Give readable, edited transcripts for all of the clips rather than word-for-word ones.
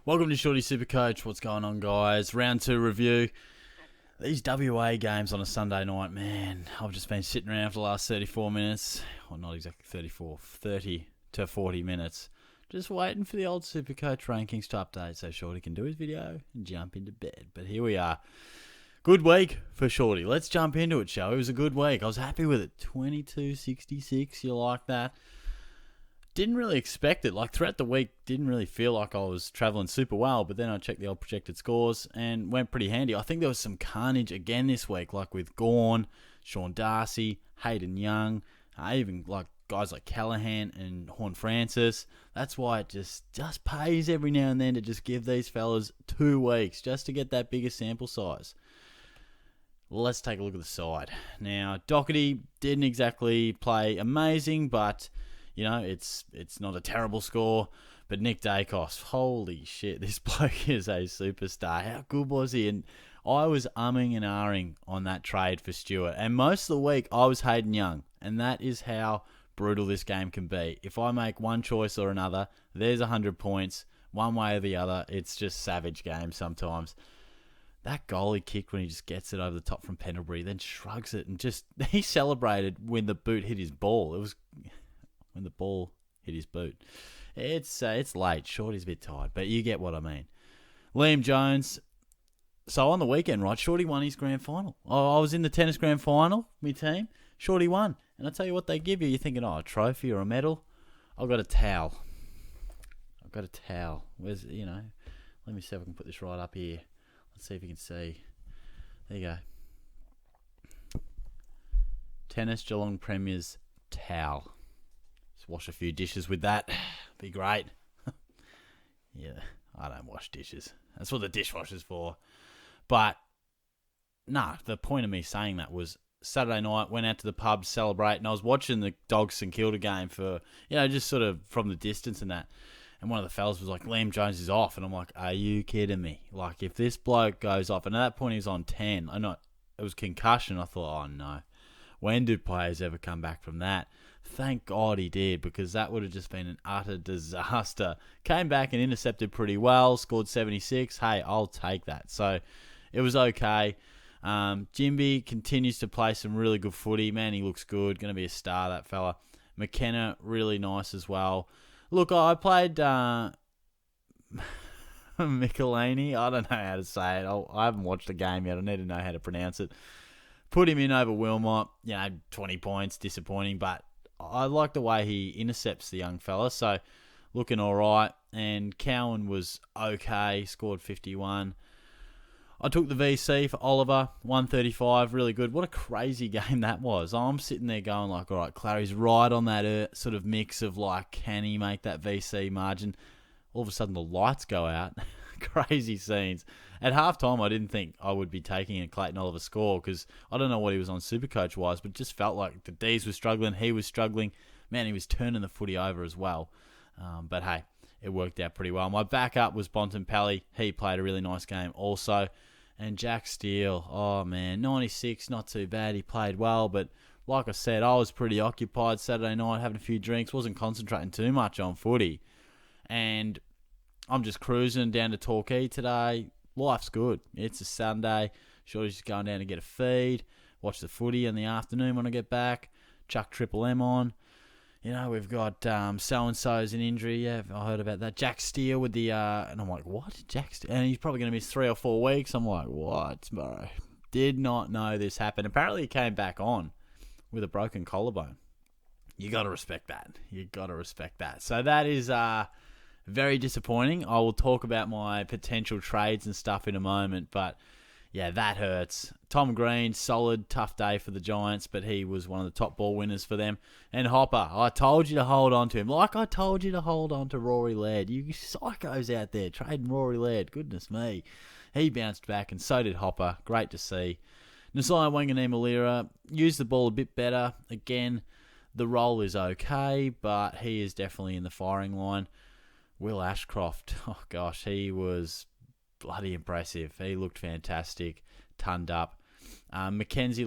Welcome to Shorty SuperCoach. What's going on, guys? Round 2 review. These WA games on a Sunday night, man, I've just been sitting around for the last 34 minutes. Well, not exactly 34, 30 to 40 minutes. Just waiting for the old SuperCoach rankings to update so Shorty can do his video and jump into bed. But here we are. Good week for Shorty. Let's jump into it, shall we? It was a good week. I was happy with it. 22.66, you like that? Didn't really expect it. Like, throughout the week, didn't really feel like I was travelling super well, but then I checked the old projected scores and went pretty handy. I think there was some carnage again this week, like with Gawn, Sean Darcy, Hayden Young, even like guys like Callahan and Horn Francis. That's why it just pays every now and then to just give these fellas 2 weeks just to get that bigger sample size. Let's take a look at the side. Now, Doherty didn't exactly play amazing, but you know, it's not a terrible score. But Nick Dacos, holy shit, this bloke is a superstar. How good was he? And I was umming and ahhing on that trade for Stewart. And most of the week, I was Hayden Young. And that is how brutal this game can be. If I make one choice or another, there's 100 points. One way or the other, it's just savage game sometimes. That goal he kicked when he just gets it over the top from Pendlebury, then shrugs it and just... He celebrated when the boot hit his ball. It was... when the ball hit his boot. It's late. Shorty's a bit tired, but you get what I mean. Liam Jones. So on the weekend, right, Shorty won his grand final. I was in the tennis grand final, my team. Shorty won. And I tell you what they give you. You're thinking, a trophy or a medal? I've got a towel. Where's, let me see if I can put this right up here. Let's see if you can see. There you go. Tennis Geelong Premier's towel. Wash a few dishes with that. Be great. Yeah, I don't wash dishes. That's what the dishwasher's for. But, the point of me saying that was Saturday night, went out to the pub to celebrate, and I was watching the Dogs St Kilda game for, just sort of from the distance and that. And one of the fellas was like, Liam Jones is off. And I'm like, are you kidding me? Like, if this bloke goes off, and at that point he was on 10, it was concussion. I thought, oh no. When do players ever come back from that? Thank God he did, because that would have just been an utter disaster. Came back and intercepted pretty well, scored 76. Hey, I'll take that. So it was okay. Jimby continues to play some really good footy. Man, he looks good. Going to be a star, that fella. McKenna, really nice as well. Look, I played Michelini. I don't know how to say it. I haven't watched the game yet. I need to know how to pronounce it. Put him in over Wilmot. 20 points, disappointing, but I like the way he intercepts the young fella, so looking all right. And Cowan was okay, scored 51. I took the VC for Oliver, 135, really good. What a crazy game that was. I'm sitting there going like, all right, Clary's right on that sort of mix of like, can he make that VC margin? All of a sudden the lights go out. Crazy scenes. At halftime, I didn't think I would be taking a Clayton Oliver score because I don't know what he was on Supercoach wise, but it just felt like the D's were struggling, he was struggling. Man, he was turning the footy over as well. But hey, it worked out pretty well. My backup was Bontempelli. He played a really nice game also. And Jack Steele, oh man, 96, not too bad. He played well, but like I said, I was pretty occupied Saturday night, having a few drinks, wasn't concentrating too much on footy. And I'm just cruising down to Torquay today. Life's good. It's a Sunday. Shorty's just going down to get a feed, watch the footy in the afternoon when I get back, chuck Triple M on. We've got so-and-so's an injury. Yeah, I heard about that. Jack Steele with the... and I'm like, what? Jack Steele? And he's probably going to miss 3 or 4 weeks. I'm like, what, bro? Did not know this happened. Apparently he came back on with a broken collarbone. You got to respect that. So that is... very disappointing. I will talk about my potential trades and stuff in a moment, but yeah, that hurts. Tom Green, solid, tough day for the Giants, but he was one of the top ball winners for them. And Hopper, I told you to hold on to him, like I told you to hold on to Rory Laird. You psychos out there trading Rory Laird, goodness me. He bounced back, and so did Hopper. Great to see. Nasiah Wanganeen-Malira used the ball a bit better. Again, the role is okay, but he is definitely in the firing line. Will Ashcroft, oh gosh, he was bloody impressive. He looked fantastic, tonned up. Mackenzie,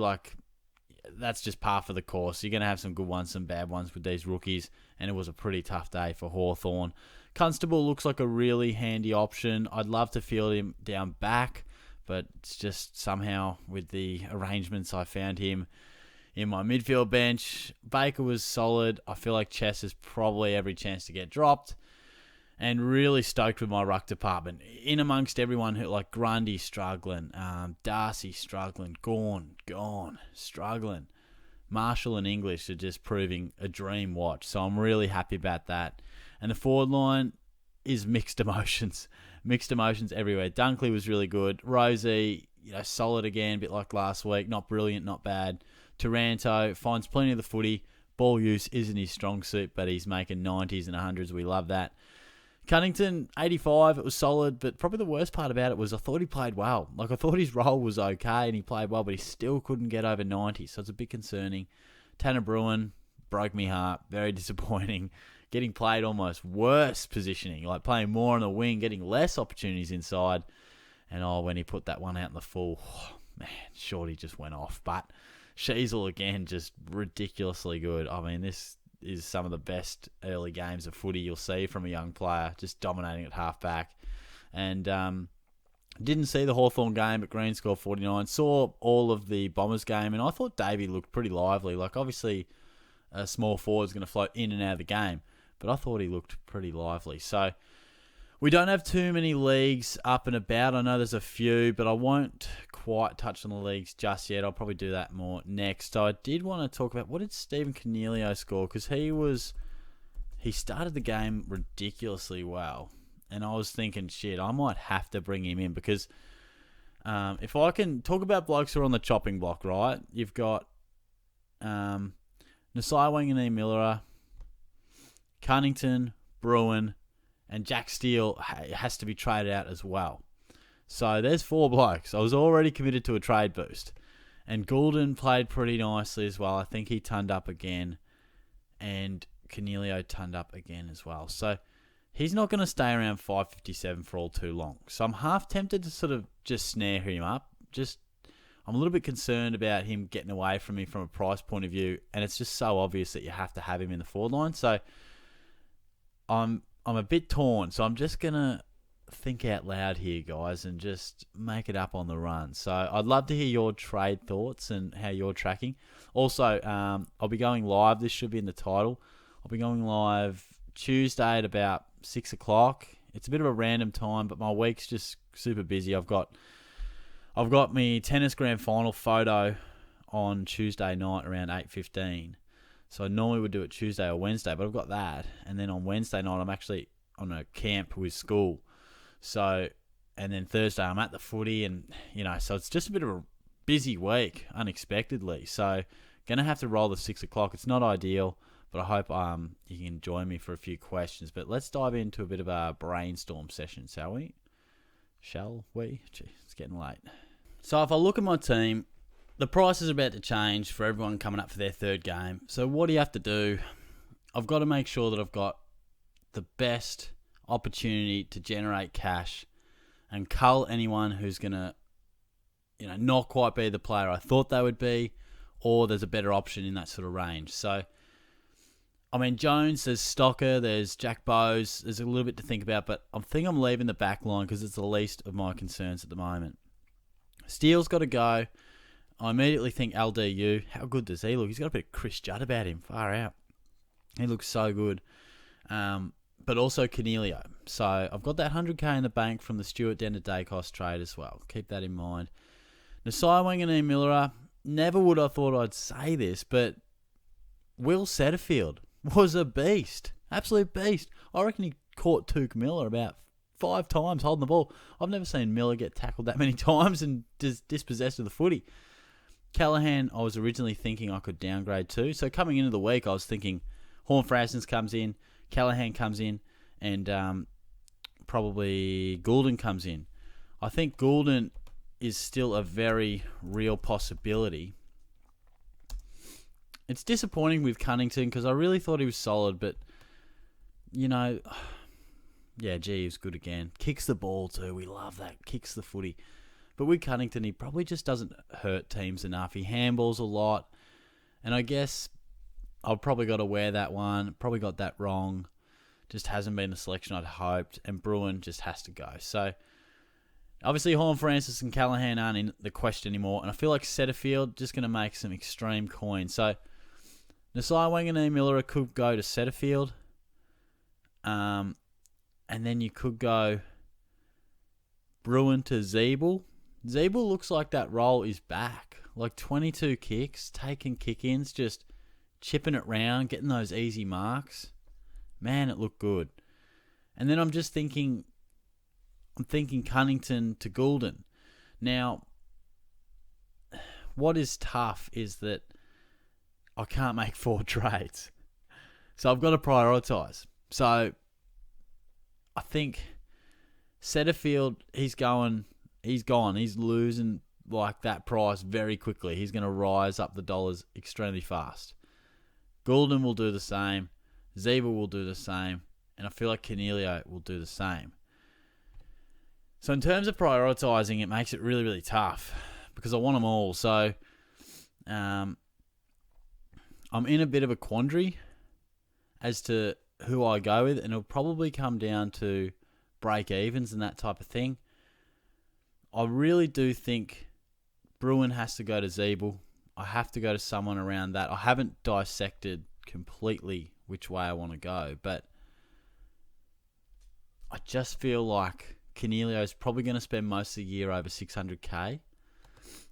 that's just par for the course. You're going to have some good ones, some bad ones with these rookies, and it was a pretty tough day for Hawthorn. Constable looks like a really handy option. I'd love to field him down back, but it's just somehow with the arrangements I found him in my midfield bench. Baker was solid. I feel like Chess has probably every chance to get dropped. And really stoked with my ruck department. In amongst everyone who, like Grundy struggling, Darcy struggling, Gone struggling. Marshall and English are just proving a dream watch. So I'm really happy about that. And the forward line is mixed emotions. Mixed emotions everywhere. Dunkley was really good. Rosie, solid again, a bit like last week. Not brilliant, not bad. Taranto finds plenty of the footy. Ball use isn't his strong suit, but he's making 90s and 100s. We love that. Cunnington, 85, it was solid, but probably the worst part about it was I thought he played well. Like, I thought his role was okay and he played well, but he still couldn't get over 90, so it's a bit concerning. Tanner Bruin broke me heart. Very disappointing. Getting played almost worse positioning, like playing more on the wing, getting less opportunities inside. And when he put that one out in the full, man, Shorty just went off. But Sheasel, again, just ridiculously good. I mean, this is some of the best early games of footy you'll see from a young player, just dominating at half-back. And didn't see the Hawthorn game, but Green scored 49. Saw all of the Bombers game, and I thought Davey looked pretty lively. Like, obviously, a small forward's going to float in and out of the game, but I thought he looked pretty lively. So we don't have too many leagues up and about. I know there's a few, but I won't quite touch on the leagues just yet. I'll probably do that more next. So I did want to talk about, what did Stephen Cornelio score? Because he started the game ridiculously well. And I was thinking, shit, I might have to bring him in. Because if I can talk about blokes who are on the chopping block, right? You've got Nasai Wanganeen-Miller, Cunnington, Bruin, and Jack Steele has to be traded out as well. So there's 4 blokes. I was already committed to a trade boost. And Goulden played pretty nicely as well. I think he turned up again. And Cornelio turned up again as well. So he's not going to stay around 557 for all too long. So I'm half tempted to sort of just snare him up. I'm a little bit concerned about him getting away from me from a price point of view. And it's just so obvious that you have to have him in the forward line. So I'm a bit torn. So I'm just going to think out loud here, guys, and just make it up on the run. So I'd love to hear your trade thoughts and how you're tracking. Also, I'll be going live. This should be in the title. I'll be going live Tuesday at about 6 o'clock. It's a bit of a random time, but my week's just super busy. I've got my tennis grand final photo on Tuesday night around 8:15. So I normally would do it Tuesday or Wednesday, but I've got that. And then on Wednesday night, I'm actually on a camp with school. So, and then Thursday I'm at the footy, and so it's just a bit of a busy week, unexpectedly. So, gonna have to roll the 6 o'clock. It's not ideal, but I hope you can join me for a few questions. But let's dive into a bit of a brainstorm session, shall we? Gee, it's getting late. So if I look at my team, the price is about to change for everyone coming up for their third game. So what do you have to do? I've got to make sure that I've got the best opportunity to generate cash and cull anyone who's going to, not quite be the player I thought they would be, or there's a better option in that sort of range. So, I mean, Jones, there's Stocker, there's Jack Bowes, there's a little bit to think about, but I think I'm leaving the back line because it's the least of my concerns at the moment. Steele's got to go. I immediately think LDU. How good does he look? He's got a bit of Chris Judd about him. Far out. He looks so good. But also Cornelio. So I've got that 100k in the bank from the Stuart Dender Dacos trade as well. Keep that in mind. Nasai Wanganeen-Miller. Never would I thought I'd say this, but Will Setterfield was a beast. Absolute beast. I reckon he caught Took Miller about 5 times holding the ball. I've never seen Miller get tackled that many times and dispossessed of the footy. Callahan, I was originally thinking I could downgrade to. So coming into the week, I was thinking Horn-Frassens comes in, Callahan comes in, and probably Goulden comes in. I think Goulden is still a very real possibility. It's disappointing with Cunnington because I really thought he was solid, but, he was good again. Kicks the ball too. We love that. Kicks the footy. But with Cunnington, he probably just doesn't hurt teams enough. He handballs a lot. And I guess I've probably got to wear that one. Probably got that wrong. just hasn't been the selection I'd hoped, and Bruin just has to go. So, obviously, Horn, Francis, and Callahan aren't in the question anymore, and I feel like Setterfield just going to make some extreme coins. So, Nasai Wanganeen-Miller could go to Setterfield, and then you could go Bruin to Zeeble. Zeeble looks like that role is back. Like 22 kicks, taking kick-ins, just chipping it round, getting those easy marks. Man, it looked good. And then I'm thinking Cunnington to Goulden. Now, what is tough is that I can't make 4 trades. So I've got to prioritise. So I think Setterfield, he's gone. He's losing like that price very quickly. He's going to rise up the dollars extremely fast. Goulden will do the same. Zeeble will do the same. And I feel like Cornelio will do the same. So in terms of prioritising, it makes it really, really tough because I want them all. So I'm in a bit of a quandary as to who I go with, and it'll probably come down to break-evens and that type of thing. I really do think Bruin has to go to Zeeble. I have to go to someone around that. I haven't dissected completely which way I want to go, but I just feel like Cornelio is probably going to spend most of the year over 600k.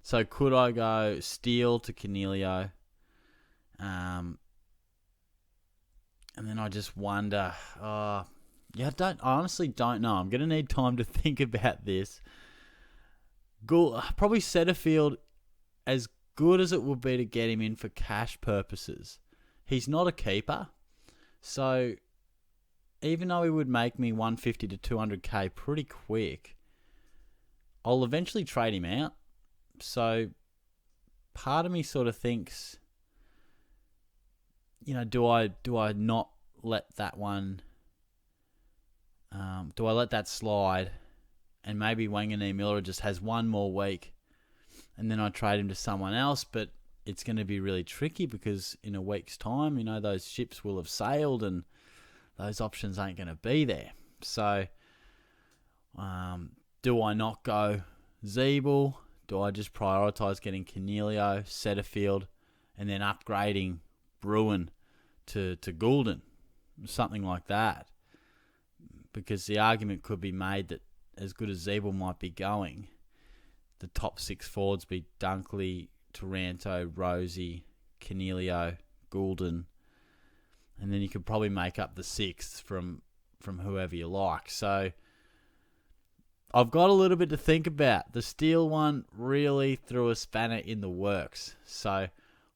So could I go Steele to Cornelio? And then I just wonder. I honestly don't know. I'm going to need time to think about this. Probably Setterfield, as good as it would be to get him in for cash purposes, he's not a keeper. So even though he would make me 150 to 200k pretty quick, I'll eventually trade him out. So part of me sort of thinks, do I not let that one? Do I let that slide? And maybe Wanganeen-Miller just has one more week, and then I trade him to someone else. But it's going to be really tricky because in a week's time, those ships will have sailed and those options ain't going to be there. So, do I not go Zeeble? Do I just prioritise getting Cornelio, Setterfield, and then upgrading Bruin to Goulden? Something like that. Because the argument could be made that as good as Zeeble might be going, the top 6 forwards be Dunkley, Taranto, Rosie, Cornelio, Goulden, and then you could probably make up the 6th from whoever you like. So I've got a little bit to think about. The Steele one really threw a spanner in the works. So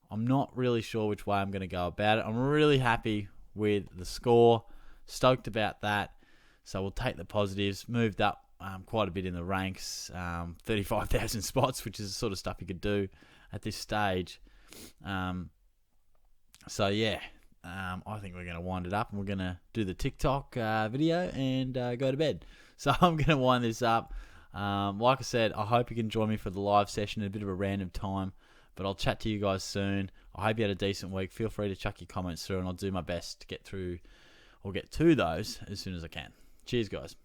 I'm not really sure which way I'm going to go about it. I'm really happy with the score. Stoked about that. So we'll take the positives. Moved up quite a bit in the ranks. 35,000 spots, which is the sort of stuff you could do at this stage. So yeah. I think we're going to wind it up and we're going to do the TikTok video and go to bed. So I'm going to wind this up. Like I said, I hope you can join me for the live session at a bit of a random time, but I'll chat to you guys soon. I hope you had a decent week. Feel free to chuck your comments through and I'll do my best to get through or get to those as soon as I can. Cheers, guys.